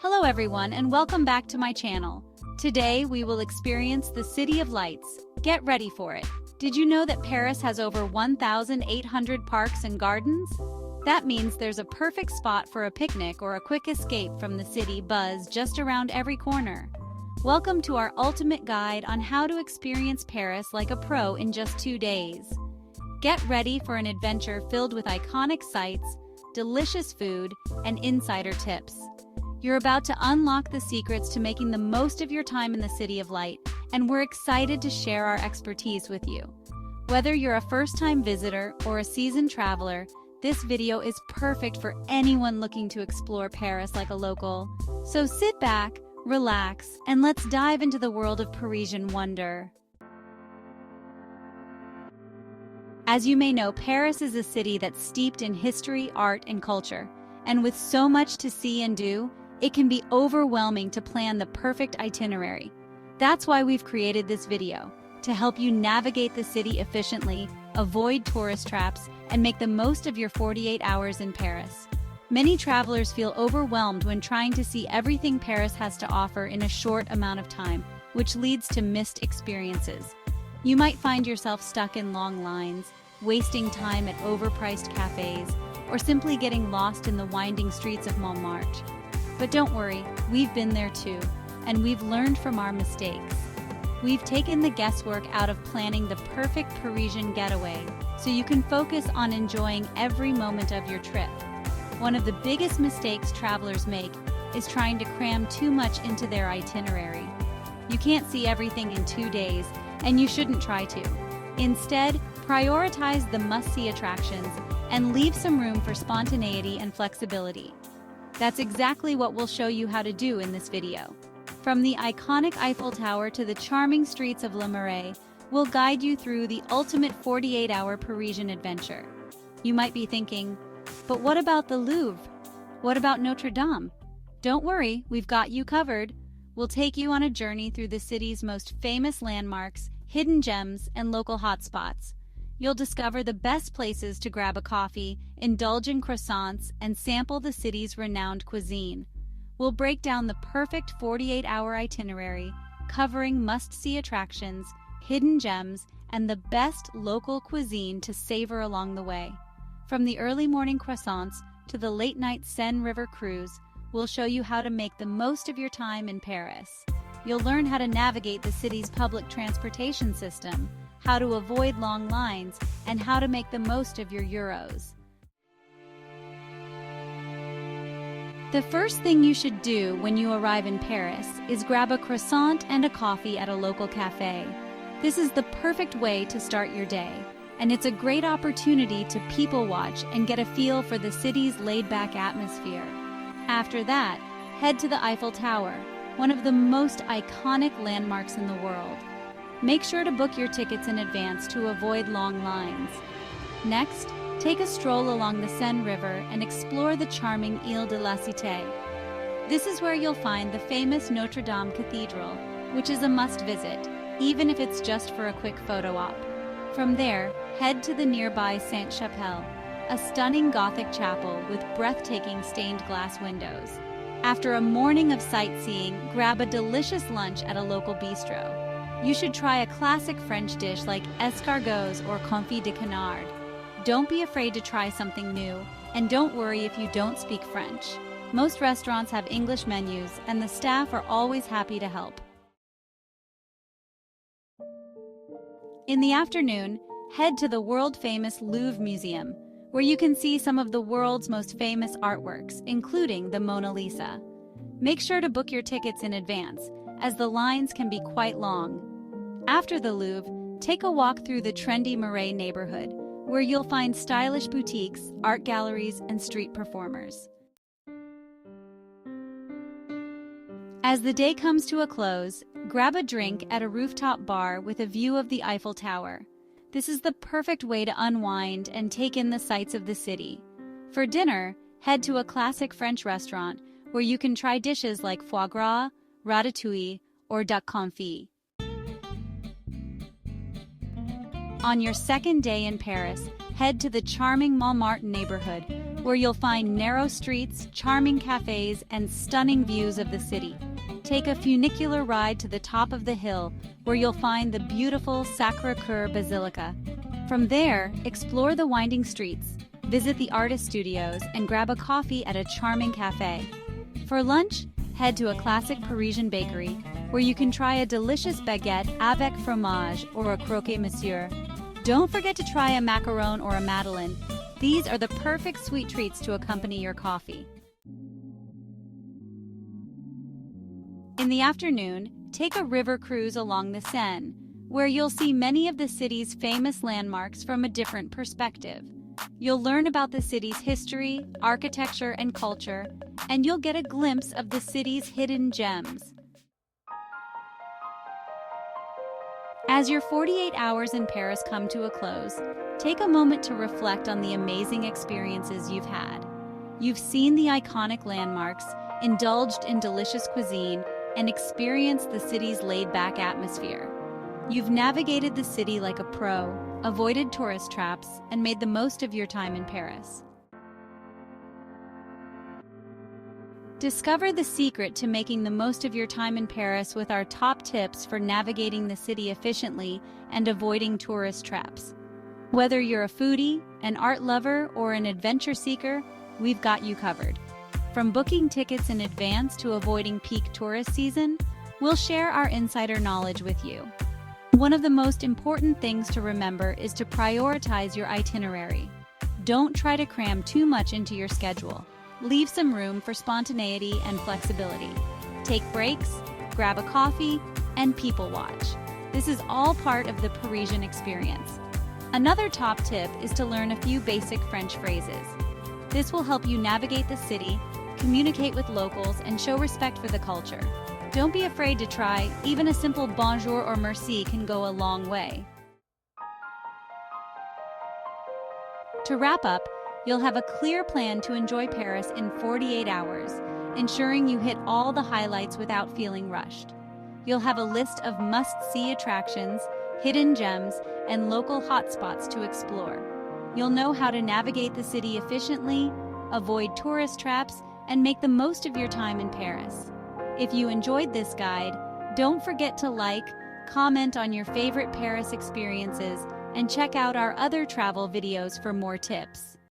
Hello everyone and welcome back to my channel. Today we will experience the City of Lights. Get ready for it. Did you know that Paris has over 1,800 parks and gardens? That means there's a perfect spot for a picnic or a quick escape from the city buzz just around every corner. Welcome to our ultimate guide on how to experience Paris like a pro in just 2 days. Get ready for an adventure filled with iconic sights, delicious food, and insider tips. You're about to unlock the secrets to making the most of your time in the City of Light, and we're excited to share our expertise with you. Whether you're a first-time visitor or a seasoned traveler, this video is perfect for anyone looking to explore Paris like a local. So sit back, relax, and let's dive into the world of Parisian wonder. As you may know, Paris is a city that's steeped in history, art, and culture. And with so much to see and do, it can be overwhelming to plan the perfect itinerary. That's why we've created this video, to help you navigate the city efficiently, avoid tourist traps, and make the most of your 48 hours in Paris. Many travelers feel overwhelmed when trying to see everything Paris has to offer in a short amount of time, which leads to missed experiences. You might find yourself stuck in long lines, wasting time at overpriced cafes, or simply getting lost in the winding streets of Montmartre. But don't worry, we've been there too, and we've learned from our mistakes. We've taken the guesswork out of planning the perfect Parisian getaway, so you can focus on enjoying every moment of your trip. One of the biggest mistakes travelers make is trying to cram too much into their itinerary. You can't see everything in 2 days, and you shouldn't try to. Instead, prioritize the must-see attractions and leave some room for spontaneity and flexibility. That's exactly what we'll show you how to do in this video. From the iconic Eiffel Tower to the charming streets of Le Marais, we'll guide you through the ultimate 48-hour Parisian adventure. You might be thinking, but what about the Louvre? What about Notre Dame? Don't worry, we've got you covered. We'll take you on a journey through the city's most famous landmarks, hidden gems, and local hotspots. You'll discover the best places to grab a coffee, indulge in croissants, and sample the city's renowned cuisine. We'll break down the perfect 48-hour itinerary, covering must-see attractions, hidden gems, and the best local cuisine to savor along the way. From the early morning croissants to the late-night Seine River cruise, we'll show you how to make the most of your time in Paris. You'll learn how to navigate the city's public transportation system, how to avoid long lines, and how to make the most of your euros. The first thing you should do when you arrive in Paris is grab a croissant and a coffee at a local cafe. This is the perfect way to start your day, and it's a great opportunity to people watch and get a feel for the city's laid-back atmosphere. After that, head to the Eiffel Tower, one of the most iconic landmarks in the world. Make sure to book your tickets in advance to avoid long lines. Next, take a stroll along the Seine River and explore the charming Ile de la Cité. This is where you'll find the famous Notre Dame Cathedral, which is a must-visit, even if it's just for a quick photo op. From there, head to the nearby Sainte-Chapelle, a stunning Gothic chapel with breathtaking stained glass windows. After a morning of sightseeing, grab a delicious lunch at a local bistro. You should try a classic French dish like escargots or confit de canard. Don't be afraid to try something new, and don't worry if you don't speak French. Most restaurants have English menus, and the staff are always happy to help. In the afternoon, head to the world-famous Louvre Museum, where you can see some of the world's most famous artworks, including the Mona Lisa. Make sure to book your tickets in advance, as the lines can be quite long. After the Louvre, take a walk through the trendy Marais neighborhood, where you'll find stylish boutiques, art galleries, and street performers. As the day comes to a close, grab a drink at a rooftop bar with a view of the Eiffel Tower. This is the perfect way to unwind and take in the sights of the city. For dinner, head to a classic French restaurant where you can try dishes like foie gras, ratatouille, or duck confit. On your second day in Paris, head to the charming Montmartre neighborhood, where you'll find narrow streets, charming cafes, and stunning views of the city. Take a funicular ride to the top of the hill, where you'll find the beautiful Sacré-Cœur Basilica. From there, explore the winding streets, visit the artist studios, and grab a coffee at a charming cafe. For lunch, head to a classic Parisian bakery, where you can try a delicious baguette avec fromage or a croque monsieur. Don't forget to try a macaron or a madeleine. These are the perfect sweet treats to accompany your coffee. In the afternoon, take a river cruise along the Seine, where you'll see many of the city's famous landmarks from a different perspective. You'll learn about the city's history, architecture, and culture, and you'll get a glimpse of the city's hidden gems. As your 48 hours in Paris come to a close, take a moment to reflect on the amazing experiences you've had. You've seen the iconic landmarks, indulged in delicious cuisine, and experienced the city's laid-back atmosphere. You've navigated the city like a pro, avoided tourist traps, and made the most of your time in Paris. Discover the secret to making the most of your time in Paris with our top tips for navigating the city efficiently and avoiding tourist traps. Whether you're a foodie, an art lover, or an adventure seeker, we've got you covered. From booking tickets in advance to avoiding peak tourist season, we'll share our insider knowledge with you. One of the most important things to remember is to prioritize your itinerary. Don't try to cram too much into your schedule. Leave some room for spontaneity and flexibility. Take breaks, grab a coffee, and people watch. This is all part of the Parisian experience. Another top tip is to learn a few basic French phrases. This will help you navigate the city, communicate with locals, and show respect for the culture. Don't be afraid to try. Even a simple bonjour or merci can go a long way. To wrap up, you'll have a clear plan to enjoy Paris in 48 hours, ensuring you hit all the highlights without feeling rushed. You'll have a list of must-see attractions, hidden gems, and local hotspots to explore. You'll know how to navigate the city efficiently, avoid tourist traps, and make the most of your time in Paris. If you enjoyed this guide, don't forget to like, comment on your favorite Paris experiences, and check out our other travel videos for more tips.